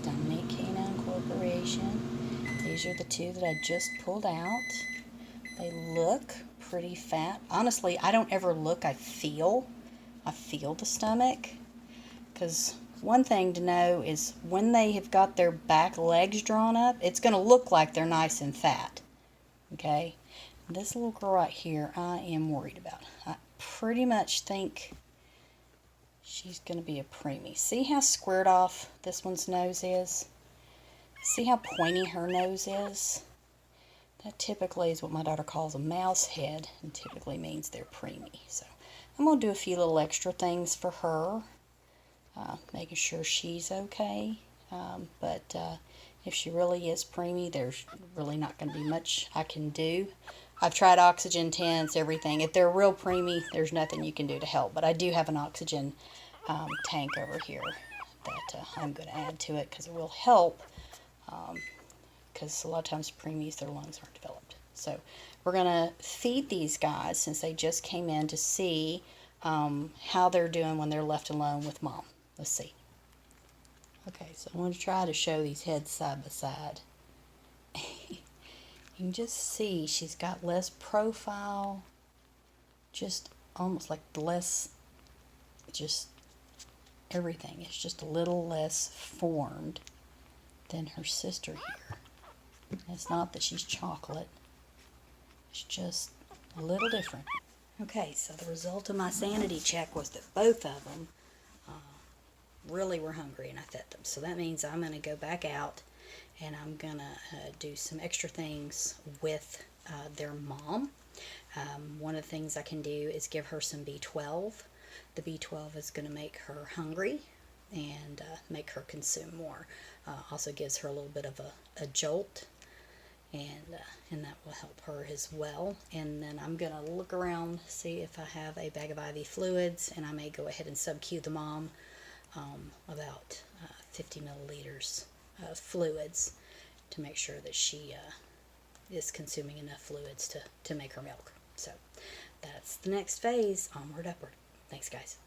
Canine Corporation. These are the two that I just pulled out. They look pretty fat. Honestly, I don't ever look, I feel the stomach. Because one thing to know is when they have got their back legs drawn up, it's going to look like they're nice and fat. Okay? This little girl right here, I am worried about. I pretty much think she's going to be a preemie. See how squared off this one's nose is? See how pointy her nose is? That typically is what my daughter calls a mouse head, and typically means they're preemie. So I'm going to do a few little extra things for her, making sure she's okay. But if she really is preemie, there's really not going to be much I can do. I've tried oxygen tents, everything. If they're real preemie, there's nothing you can do to help. But I do have an oxygen tank over here that I'm going to add to it because it will help. Because a lot of times preemies, their lungs aren't developed. So we're going to feed these guys since they just came in to see how they're doing when they're left alone with mom. Let's see. Okay, so I'm going to try to show these heads side by side. You can just see she's got less profile, just almost like less, just everything. It's just a little less formed than her sister here. It's not that she's chocolate. It's just a little different. Okay, so the result of my sanity check was that both of them really were hungry and I fed them. So that means I'm going to go back out and I'm going to do some extra things with their mom. One of the things I can do is give her some B12. The B12 is going to make her hungry and make her consume more. Also gives her a little bit of a jolt, and that will help her as well. And then I'm going to look around, see if I have a bag of IV fluids, and I may go ahead and sub-Q the mom about 50 milliliters of fluids to make sure that she is consuming enough fluids to make her milk. So that's the next phase, onward, upward. Thanks, guys.